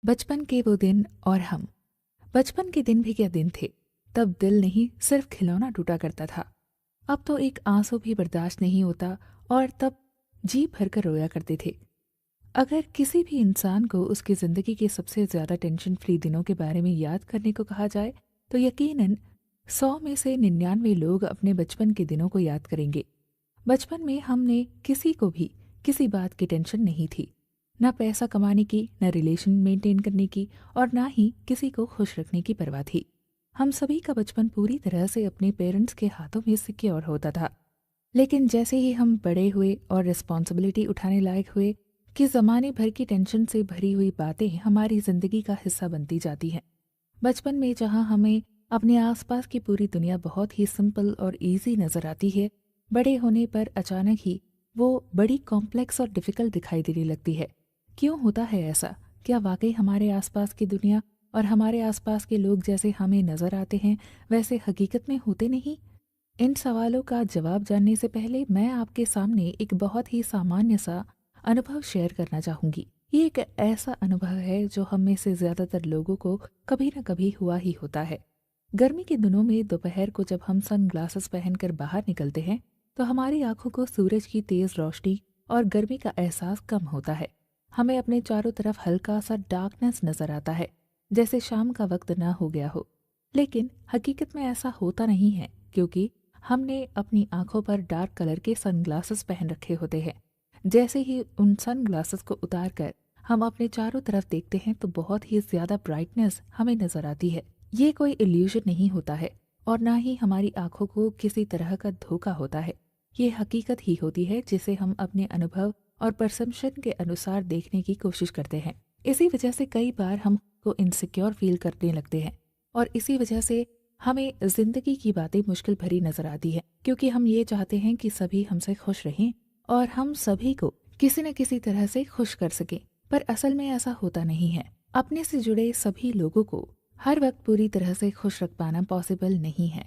बचपन के वो दिन और हम। बचपन के दिन भी क्या दिन थे। तब दिल नहीं सिर्फ खिलौना टूटा करता था। अब तो एक आंसू भी बर्दाश्त नहीं होता। और तब जी भर कर रोया करते थे। अगर किसी भी इंसान को उसकी ज़िंदगी के सबसे ज़्यादा टेंशन फ्री दिनों के बारे में याद करने को कहा जाए तो यकीनन 100 में से 99 लोग अपने बचपन के दिनों को याद करेंगे। बचपन में हमने किसी को भी किसी बात की टेंशन नहीं थी। ना पैसा कमाने की, ना रिलेशन मेंटेन करने की, और ना ही किसी को खुश रखने की परवाह थी। हम सभी का बचपन पूरी तरह से अपने पेरेंट्स के हाथों में सिक्योर होता था। लेकिन जैसे ही हम बड़े हुए और रिस्पॉन्सिबिलिटी उठाने लायक हुए कि ज़माने भर की टेंशन से भरी हुई बातें हमारी ज़िंदगी का हिस्सा बनती जाती हैं। बचपन में जहाँ हमें अपने आसपास की पूरी दुनिया बहुत ही सिंपल और इजी नज़र आती है, बड़े होने पर अचानक ही वो बड़ी कॉम्प्लेक्स और डिफ़िकल्ट दिखाई देने लगती है। क्यों होता है ऐसा? क्या वाकई हमारे आसपास की दुनिया और हमारे आसपास के लोग जैसे हमें नज़र आते हैं वैसे हकीकत में होते नहीं? इन सवालों का जवाब जानने से पहले मैं आपके सामने एक बहुत ही सामान्य सा अनुभव शेयर करना चाहूँगी। ये एक ऐसा अनुभव है जो हम में से ज़्यादातर लोगों को कभी न कभी हुआ ही होता है। गर्मी के दिनों में दोपहर को जब हम सन ग्लासेस पहनकर बाहर निकलते हैं तो हमारी आंखों को सूरज की तेज़ रोशनी और गर्मी का एहसास कम होता है। हमें अपने चारों तरफ हल्का सा डार्कनेस नज़र आता है, जैसे शाम का वक्त ना हो गया हो। लेकिन हकीकत में ऐसा होता नहीं है, क्योंकि हमने अपनी आंखों पर डार्क कलर के सनग्लासेस पहन रखे होते हैं। जैसे ही उन सनग्लासेस को उतार कर हम अपने चारों तरफ देखते हैं तो बहुत ही ज़्यादा ब्राइटनेस हमें नज़र आती है। ये कोई इल्यूजन नहीं होता है और ना ही हमारी आंखों को किसी तरह का धोखा होता है। ये हकीकत ही होती है जिसे हम अपने अनुभव और परसेप्शन के अनुसार देखने की कोशिश करते हैं। इसी वजह से कई बार हमको इनसिक्योर फील करने लगते हैं और इसी वजह से हमें जिंदगी की बातें मुश्किल भरी नजर आती है, क्योंकि हम ये चाहते हैं कि सभी हमसे खुश रहें और हम सभी को किसी न किसी तरह से खुश कर सकें। पर असल में ऐसा होता नहीं है। अपने से जुड़े सभी लोगों को हर वक्त पूरी तरह से खुश रख पाना पॉसिबल नहीं है।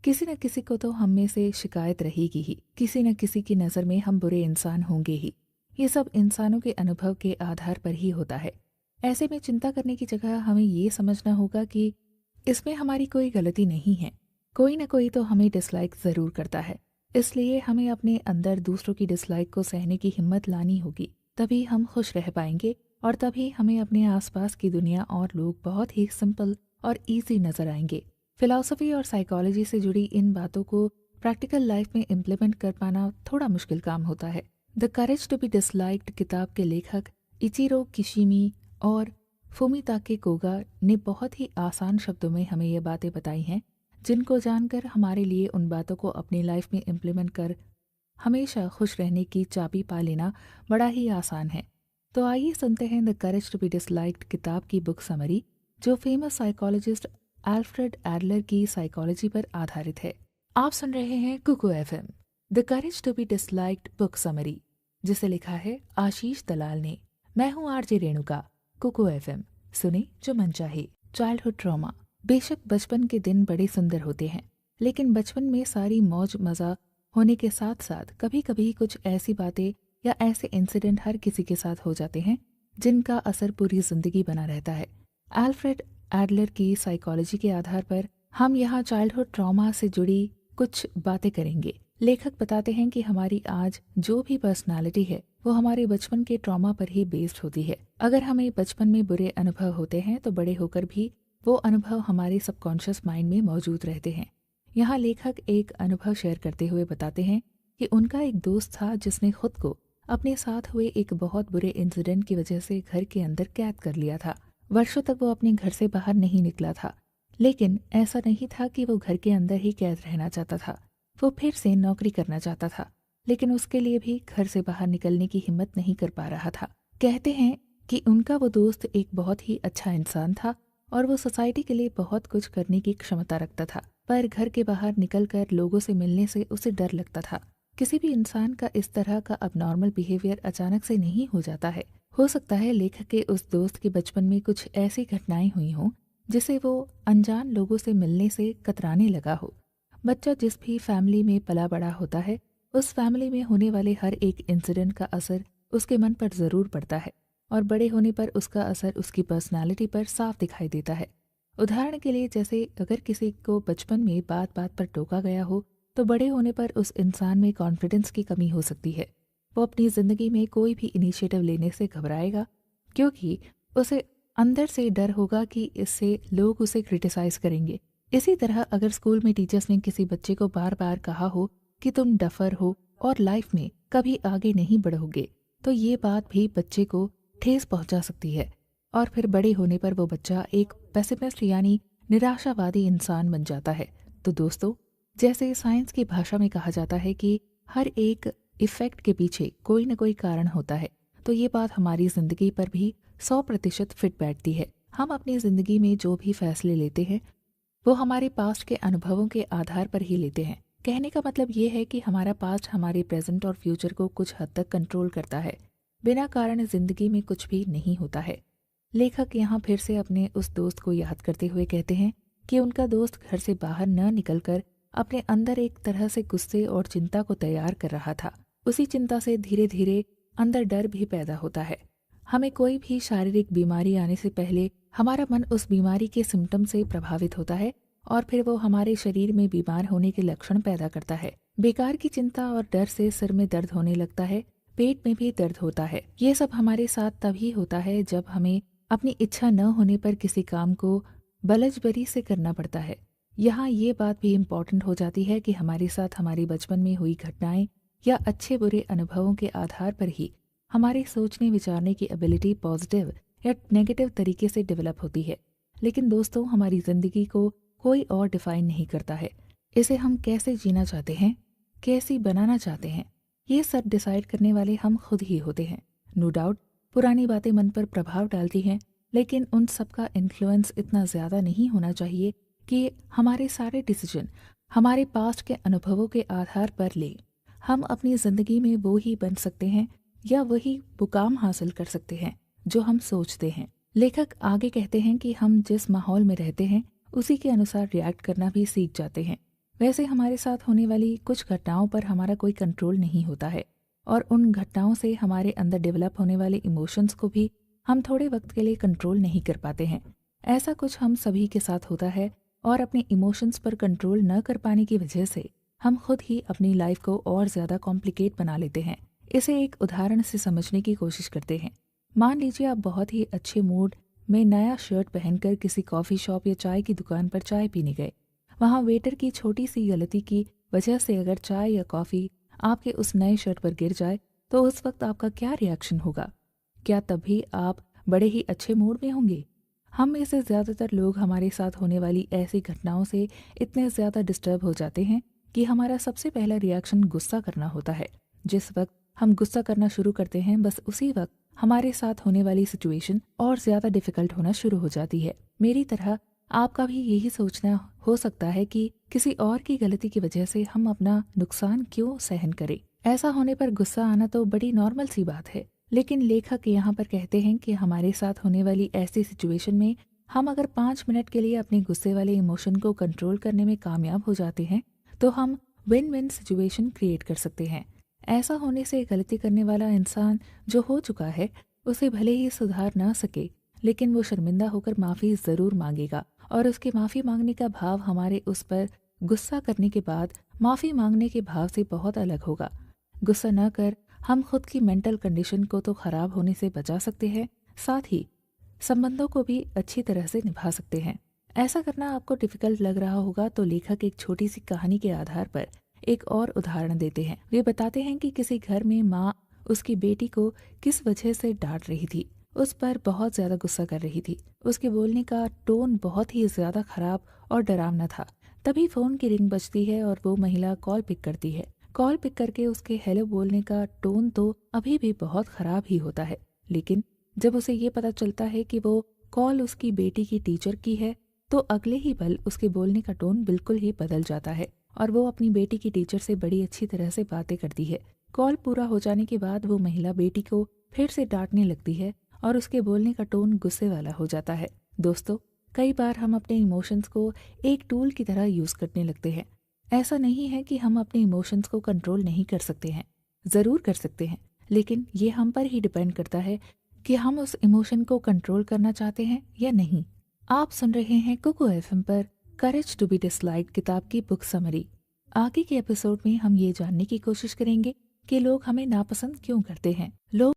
किसी न किसी को तो हम में से शिकायत रहेगी ही, किसी न किसी की नज़र में हम बुरे इंसान होंगे ही। ये सब इंसानों के अनुभव के आधार पर ही होता है। ऐसे में चिंता करने की जगह हमें ये समझना होगा कि इसमें हमारी कोई गलती नहीं है। कोई ना कोई तो हमें डिसलाइक ज़रूर करता है। इसलिए हमें अपने अंदर दूसरों की डिसलाइक को सहने की हिम्मत लानी होगी। तभी हम खुश रह पाएंगे और तभी हमें अपने आसपास की दुनिया और लोग बहुत ही सिंपल और इजी नज़र आएंगे। फिलॉसफी और साइकोलॉजी से जुड़ी इन बातों को प्रैक्टिकल लाइफ में इम्प्लीमेंट कर पाना थोड़ा मुश्किल काम होता है। The courage to be disliked किताब के लेखक इचिरो किशिमी और फुमिताके कोगा ने बहुत ही आसान शब्दों में हमें ये बातें बताई हैं, जिनको जानकर हमारे लिए उन बातों को अपनी लाइफ में इम्प्लीमेंट कर हमेशा खुश रहने की चाबी पा लेना बड़ा ही आसान है। तो आइए सुनते हैं the courage to be disliked किताब की बुक समरी, जो फेमस साइकोलॉजिस्ट एल्फ्रेड एडलर की साइकोलॉजी पर आधारित है। आप सुन रहे हैं Kuku FM, the courage to be disliked book summary, जिसे लिखा है आशीष दलाल ने। मैं हूँ आरजे रेणुका। कुकू एफएम, सुने जो मन चाहे। Childhood trauma. बेशक बचपन के दिन बड़े सुंदर होते हैं, लेकिन बचपन में सारी मौज मजा होने के साथ साथ कभी कभी कुछ ऐसी बातें या ऐसे इंसिडेंट हर किसी के साथ हो जाते हैं जिनका असर पूरी जिंदगी बना रहता है। एल्फ्रेड एडलर की साइकोलॉजी के आधार पर हम यहाँ चाइल्डहुड ट्रॉमा से जुड़ी कुछ बातें करेंगे। लेखक बताते हैं कि हमारी आज जो भी पर्सनालिटी है वो हमारे बचपन के ट्रॉमा पर ही बेस्ड होती है। अगर हमें बचपन में बुरे अनुभव होते हैं तो बड़े होकर भी वो अनुभव हमारे सबकॉन्शियस माइंड में मौजूद रहते हैं। यहाँ लेखक एक अनुभव शेयर करते हुए बताते हैं कि उनका एक दोस्त था जिसने खुद को अपने साथ हुए एक बहुत बुरे इंसिडेंट की वजह से घर के अंदर कैद कर लिया था। वर्षों तक वो अपने घर से बाहर नहीं निकला था। लेकिन ऐसा नहीं था कि वो घर के अंदर ही कैद रहना चाहता था। वो फिर से नौकरी करना चाहता था, लेकिन उसके लिए भी घर से बाहर निकलने की हिम्मत नहीं कर पा रहा था। कहते हैं कि उनका वो दोस्त एक बहुत ही अच्छा इंसान था और वो सोसाइटी के लिए बहुत कुछ करने की क्षमता रखता था, पर घर के बाहर निकलकर लोगों से मिलने से उसे डर लगता था। किसी भी इंसान का इस तरह का अबनॉर्मल बिहेवियर अचानक से नहीं हो जाता है। हो सकता है लेखक के उस दोस्त के बचपन में कुछ ऐसी घटनाएं हुई हों जिसे वो अनजान लोगों से मिलने से कतराने लगा हो। बच्चा जिस भी फैमिली में पला बड़ा होता है, उस फैमिली में होने वाले हर एक इंसिडेंट का असर उसके मन पर जरूर पड़ता है। और बड़े होने पर उसका असर उसकी पर्सनालिटी पर साफ दिखाई देता है। उदाहरण के लिए, जैसे अगर किसी को बचपन में बात बात पर टोका गया हो तो बड़े होने पर उस इंसान में कॉन्फिडेंस की कमी हो सकती है। वो अपनी ज़िंदगी में कोई भी इनिशिएटिव लेने से घबराएगा, क्योंकि उसे अंदर से डर होगा कि इससे लोग उसे क्रिटिसाइज करेंगे। इसी तरह अगर स्कूल में टीचर्स ने किसी बच्चे को बार बार कहा हो कि तुम डफर हो और लाइफ में कभी आगे नहीं बढ़ोगे, तो ये बात भी बच्चे को ठेस पहुंचा सकती है और फिर बड़े होने पर वो बच्चा एक पेसिमिस्ट यानी निराशावादी इंसान बन जाता है। तो दोस्तों, जैसे साइंस की भाषा में कहा जाता है कि हर एक इफेक्ट के पीछे कोई न कोई कारण होता है, तो ये बात हमारी जिंदगी पर भी 100% फिट बैठती है। हम अपनी जिंदगी में जो भी फैसले लेते हैं वो हमारे पास्ट के अनुभवों के आधार पर ही लेते हैं। कहने का मतलब ये है कि हमारा पास्ट हमारे प्रेजेंट और फ्यूचर को कुछ हद तक कंट्रोल करता है। बिना कारण जिंदगी में कुछ भी नहीं होता है। लेखक यहाँ फिर से अपने उस दोस्त को याद करते हुए कहते हैं कि उनका दोस्त घर से बाहर न निकलकर अपने अंदर एक तरह से गुस्से और चिंता को तैयार कर रहा था। उसी चिंता से धीरे धीरे अंदर डर भी पैदा होता है। हमें कोई भी शारीरिक बीमारी आने से पहले हमारा मन उस बीमारी के सिम्टम से प्रभावित होता है और फिर वो हमारे शरीर में बीमार होने के लक्षण पैदा करता है। बेकार की चिंता और डर से सिर में दर्द होने लगता है, पेट में भी दर्द होता है। ये सब हमारे साथ तभी होता है जब हमें अपनी इच्छा न होने पर किसी काम को बलजबरी से करना पड़ता है। यहाँ ये बात भी इम्पोर्टेंट हो जाती है कि हमारे साथ हमारे बचपन में हुई घटनाएं या अच्छे बुरे अनुभवों के आधार पर ही हमारे सोचने विचारने की एबिलिटी पॉजिटिव या नेगेटिव तरीके से डेवलप होती है। लेकिन दोस्तों, हमारी जिंदगी को कोई और डिफाइन नहीं करता है। इसे हम कैसे जीना चाहते हैं, कैसी बनाना चाहते हैं, ये सब डिसाइड करने वाले हम खुद ही होते हैं। नो डाउट पुरानी बातें मन पर प्रभाव डालती हैं, लेकिन उन सब का इन्फ्लुएंस इतना ज़्यादा नहीं होना चाहिए कि हमारे सारे डिसीजन हमारे पास्ट के अनुभवों के आधार पर लें। हम अपनी ज़िंदगी में वो ही बन सकते हैं या वही मुकाम हासिल कर सकते हैं जो हम सोचते हैं। लेखक आगे कहते हैं कि हम जिस माहौल में रहते हैं उसी के अनुसार रिएक्ट करना भी सीख जाते हैं। वैसे हमारे साथ होने वाली कुछ घटनाओं पर हमारा कोई कंट्रोल नहीं होता है और उन घटनाओं से हमारे अंदर डेवलप होने वाले इमोशंस को भी हम थोड़े वक्त के लिए कंट्रोल नहीं कर पाते हैं। ऐसा कुछ हम सभी के साथ होता है और अपने इमोशंस पर कंट्रोल न कर पाने की वजह से हम खुद ही अपनी लाइफ को और ज़्यादा कॉम्प्लिकेट बना लेते हैं। इसे एक उदाहरण से समझने की कोशिश करते हैं। मान लीजिए आप बहुत ही अच्छे मूड में नया शर्ट पहनकर किसी कॉफ़ी शॉप या चाय की दुकान पर चाय पीने गए। वहाँ वेटर की छोटी सी गलती की वजह से अगर चाय या कॉफ़ी आपके उस नए शर्ट पर गिर जाए तो उस वक्त आपका क्या रिएक्शन होगा? क्या तभी आप बड़े ही अच्छे मूड में होंगे? हम में से ज़्यादातर लोग हमारे साथ होने वाली ऐसी घटनाओं से इतने ज़्यादा डिस्टर्ब हो जाते हैं कि हमारा सबसे पहला रिएक्शन गुस्सा करना होता है। जिस वक्त हम गुस्सा करना शुरू करते हैं, बस उसी वक्त हमारे साथ होने वाली सिचुएशन और ज़्यादा डिफ़िकल्ट होना शुरू हो जाती है। मेरी तरह आपका भी यही सोचना हो सकता है कि किसी और की गलती की वजह से हम अपना नुकसान क्यों सहन करें। ऐसा होने पर गुस्सा आना तो बड़ी नॉर्मल सी बात है, लेकिन लेखक यहाँ पर कहते हैं कि हमारे साथ होने वाली ऐसी सिचुएशन में हम अगर 5 मिनट के लिए अपने गुस्से वाले इमोशन को कंट्रोल करने में कामयाब हो जाते हैं तो हम विन विन सिचुएशन क्रिएट कर सकते हैं। ऐसा होने से गलती करने वाला इंसान जो हो चुका है उसे भले ही सुधार ना सके, लेकिन वो शर्मिंदा होकर माफ़ी ज़रूर मांगेगा और उसके माफ़ी मांगने का भाव हमारे उस पर गुस्सा करने के बाद माफ़ी मांगने के भाव से बहुत अलग होगा। गुस्सा न कर हम खुद की मेंटल कंडीशन को तो ख़राब होने से बचा सकते हैं, साथ ही संबंधों को भी अच्छी तरह से निभा सकते हैं। ऐसा करना आपको डिफ़िकल्ट लग रहा होगा तो लेखक एक छोटी सी कहानी के आधार पर एक और उदाहरण देते हैं। वे बताते हैं कि किसी घर में माँ उसकी बेटी को किस वजह से डांट रही थी, उस पर बहुत ज़्यादा गुस्सा कर रही थी। उसके बोलने का टोन बहुत ही ज़्यादा खराब और डरावना था। तभी फ़ोन की रिंग बजती है और वो महिला कॉल पिक करती है। कॉल पिक करके उसके हेलो बोलने का टोन तो अभी भी बहुत ख़राब ही होता है, लेकिन जब उसे ये पता चलता है कि वो कॉल उसकी बेटी की टीचर की है तो अगले ही पल उसके बोलने का टोन बिल्कुल ही बदल जाता है और वो अपनी बेटी की टीचर से बड़ी अच्छी तरह से बातें करती है। कॉल पूरा हो जाने के बाद वो महिला बेटी को फिर से डांटने लगती है और उसके बोलने का टोन गुस्से वाला हो जाता है। दोस्तों, कई बार हम अपने इमोशंस को एक टूल की तरह यूज़ करने लगते हैं। ऐसा नहीं है कि हम अपने इमोशंस को कंट्रोल नहीं कर सकते हैं, ज़रूर कर सकते हैं, लेकिन ये हम पर ही डिपेंड करता है कि हम उस इमोशन को कंट्रोल करना चाहते हैं या नहीं। आप सुन रहे हैं कुकू एफएम पर करेज टू बी डिसलाइक्ड किताब की बुक समरी। आगे के एपिसोड में हम ये जानने की कोशिश करेंगे कि लोग हमें नापसंद क्यों करते हैं। लोग